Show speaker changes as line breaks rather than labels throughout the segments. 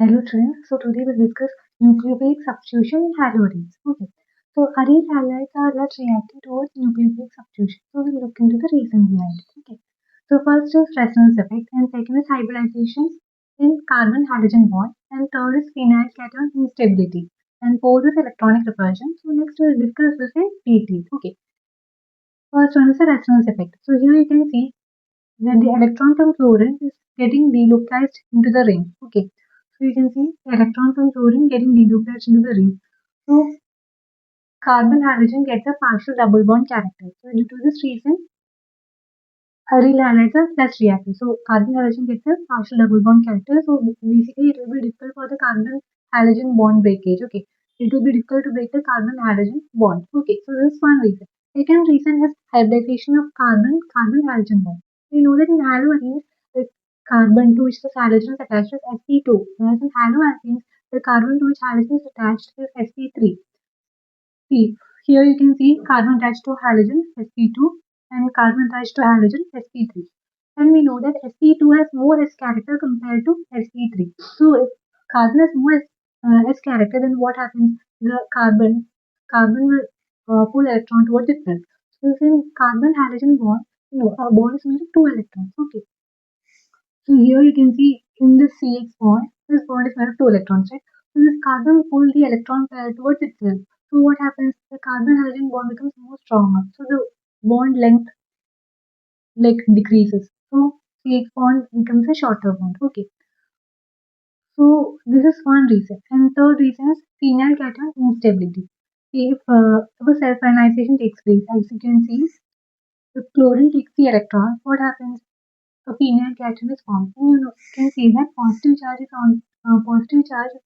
Hello friends, so today we'll discuss nucleophilic substitution in haloarenes. Okay, so arene halides are less reactive towards nucleophilic substitution. So we'll look into the reason behind it. Okay, so first is resonance effect, and second is hybridization in carbon-halogen bond, and third is phenyl cation instability, and fourth is electronic repulsion. So next we'll discuss this in detail. Okay, first one is the resonance effect. So here you can see that the electron from fluorine is getting delocalized into the ring. Okay, so you can see the electron from fluorine getting delocalized into the ring. So carbon halogen gets a partial double bond character. So due to this reason, aryl halides are less reactive. So carbon halogen gets a partial double bond character. So basically, it will be difficult for the carbon halogen bond breakage. Okay, it will be difficult to break the carbon halogen bond. Okay, so this is one reason. Second reason is hybridization of carbon halogen bond. We know that in haloarenes, the carbon to which the halogen is attached is sp2, whereas in haloalkanes, the carbon to which halogen is attached is sp3. See, here you can see carbon attached to halogen sp2 and carbon attached to halogen sp3. And we know that sp2 has more s character compared to sp3. So if carbon has more s character, then what happens? The carbon will pull electron towards itself. So in carbon halogen bond, a bond is made of two electrons. Okay. So here you can see in the CX bond, this bond is made of two electrons, right? So this carbon pulls the electron pair towards itself. So what happens? The carbon halogen bond becomes more stronger. So the bond length decreases. So CX bond becomes a shorter bond. Okay. So this is one reason. And third reason is phenyl cation instability. If a self-ionization takes place, as you can see, if chlorine takes the electron, what happens? A phenyl cation is formed. And you can see that positive charge is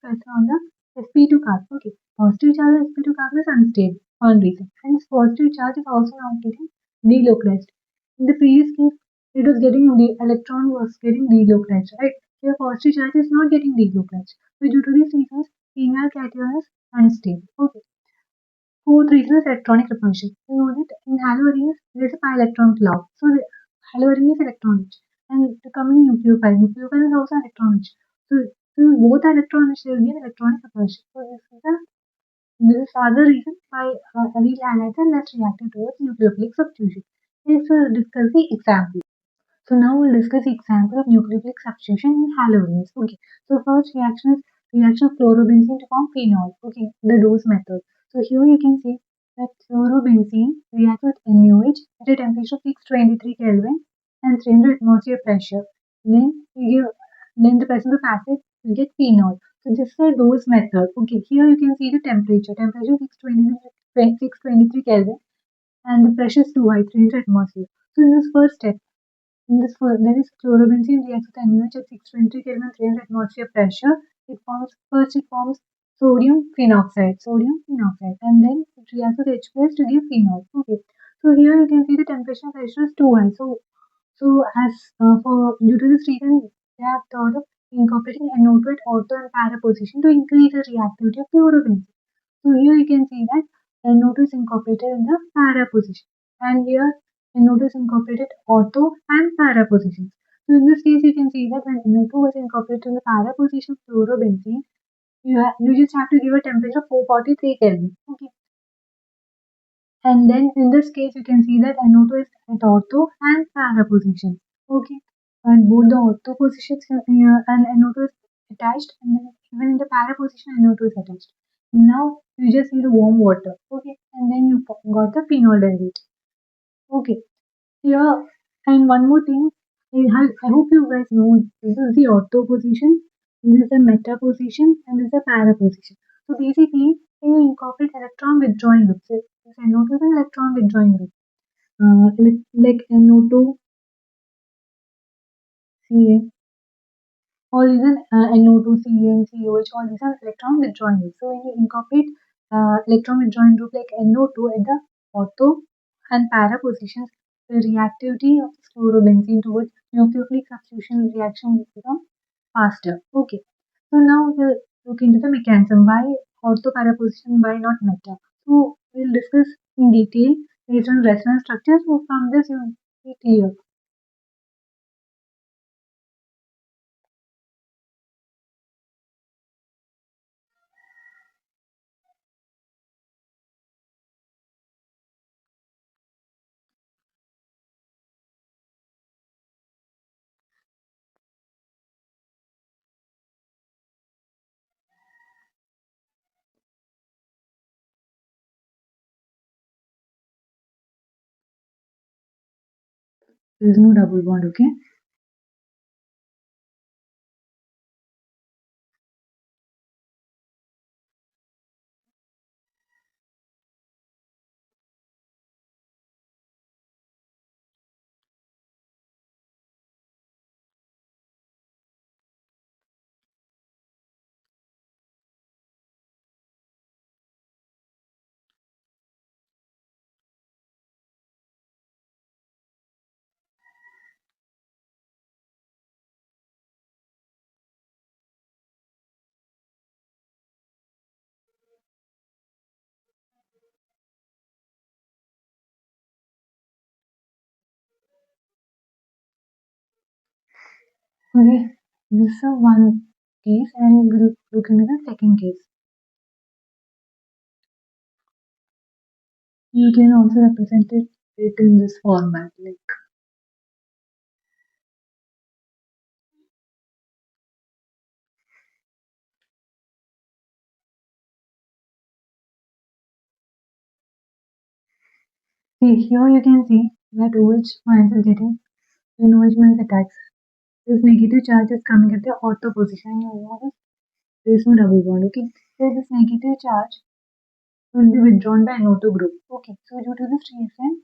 present on the sp2 carbon. Okay, positive charge on sp2 carbon is unstable. One reason. Hence, positive charge is also not getting delocalized. In the previous case, it was getting the electron was getting delocalized, right? Here, positive charge is not getting delocalized. So, due to these reasons, phenyl cation is unstable. Okay. Fourth reason is electronic repulsion. You know that in haloarenes there is a pi electron cloud. So the haloarene is electron rich. And to come in nucleophile, nucleophile is also electron rich. So both are electron rich, there will be an electronic repulsion. So this is other reason why aryl halides are less reactive towards nucleophilic substitution. Let's discuss the example. So now we'll discuss the example of nucleophilic substitution in haloarenes. Okay. So first reaction is reaction of chlorobenzene to form phenol. Okay, the dose method. So here you can see that chlorobenzene reacts with NaOH at a temperature of 623 Kelvin and 300 atmosphere pressure. Then the presence of acid will get phenol. So this is the dose method. Okay, here you can see the temperature. Temperature 623 Kelvin and the pressure is too high, 300 atmosphere. So in this first step, there is chlorobenzene reacts with NaOH at 620 Kelvin, 300 atmosphere pressure. It forms sodium phenoxide, and then it reacts with H plus to give phenol. Okay, so here you can see the temperature and pressure is too high. So as for due to this reason, they have thought of incorporating NO2 at ortho and para position to increase the reactivity of chlorobenzene. So here you can see that NO2 is incorporated in the para position, and here NO2 is incorporated ortho and para positions. So in this case, you can see that when NO2 was incorporated in the para position of chlorobenzene, you just have to give a temperature of 443 Kelvin. Okay. And then in this case, you can see that NO2 is at ortho and para position. Okay. And both the ortho positions and NO2 is attached, and then even in the para position, NO2 is attached. Now you just need warm water. Okay. And then you got the phenol derivative. Okay. Here, and one more thing, I hope you guys know this is the ortho position, this is the meta position, and this is the para position. So basically, when you incorporate electron withdrawing groups, this NO2 is an electron withdrawing group, like NO2, Ca, all these are NO2, Ca, and COH, all these are electron withdrawing groups. So when you incorporate electron withdrawing group like NO2 at the ortho and para positions, the reactivity of this chlorobenzene towards nucleophilic substitution reaction will become faster. Okay. So now we'll look into the mechanism. Why ortho para position, why not meta? So we'll discuss in detail based on resonance structure. So from this you will be clear. There is no double bond, okay? Okay, this is one case and we'll look into the second case. You can also represent it in this format, like see here you can see that OH minus is getting when OH minus attacks. This negative charge is coming at the ortho position. You notice there is no double bond. Okay, so this negative charge will be withdrawn by NO2 group. Okay, so due to this reason,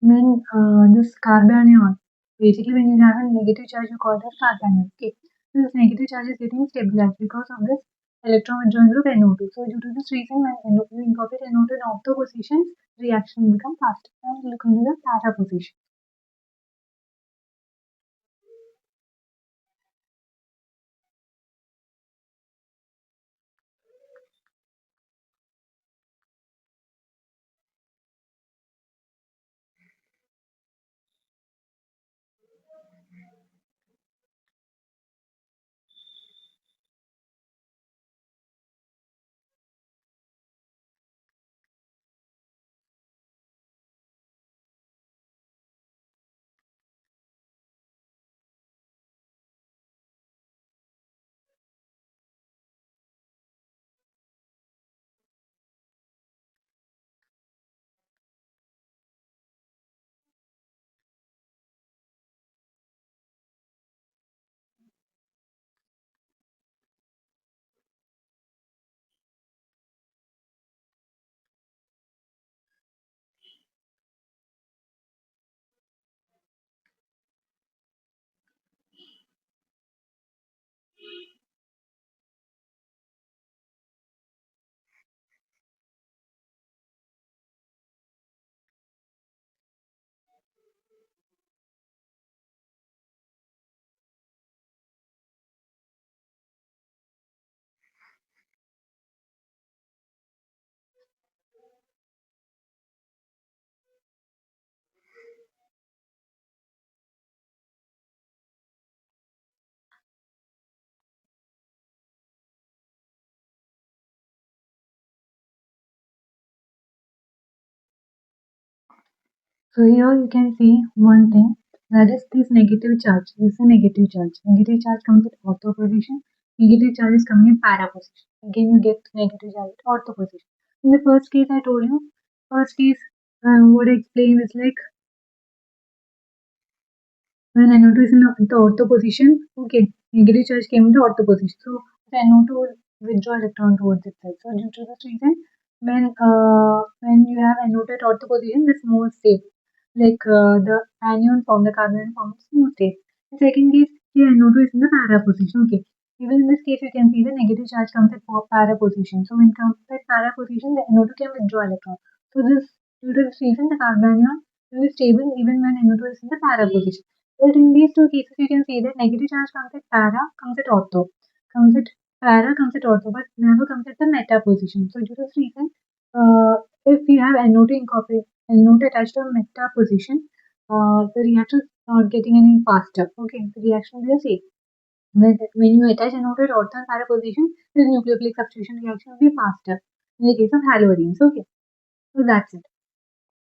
when this carbanion, basically when you have a negative charge, you call it carbanion. Okay, so this negative charge is getting stabilized because of this electron withdrawing group NO2. So due to this reason, when you incorporate NO2 in ortho positions, reaction will become faster. Now look into the para position. So here you can see one thing, that is this negative charge. This is a negative charge. Negative charge comes at ortho position. Negative charge is coming in para position. Again you get negative charge at ortho position. In the first case I told you, first case what I explained is like when NO2 is in the ortho position, okay, negative charge came into ortho position. So the NO2 will withdraw electron towards itself. So due to this reason, when you have NO2 at ortho position, this more safe. Like the anion form, the carbon form is more safe. The second case, here NO2 is in the para position. Okay. Even in this case, you can see the negative charge comes at para position. So when it comes at para position, the NO2 can withdraw electron. So this due to this reason, the carbanion will be stable even when NO2 is in the para position. But in these two cases, you can see that negative charge comes at para, comes at ortho, comes at para, comes at ortho, but never comes at the meta position. So due to this reason, if you have NO2 incorporate NO2 attached to a meta position, the reaction is not getting any faster. Okay, the reaction will be the same. When you attach NO2 at ortho and para position, the nucleophilic substitution reaction will be faster in the case of haloarenes. Okay, so that's it.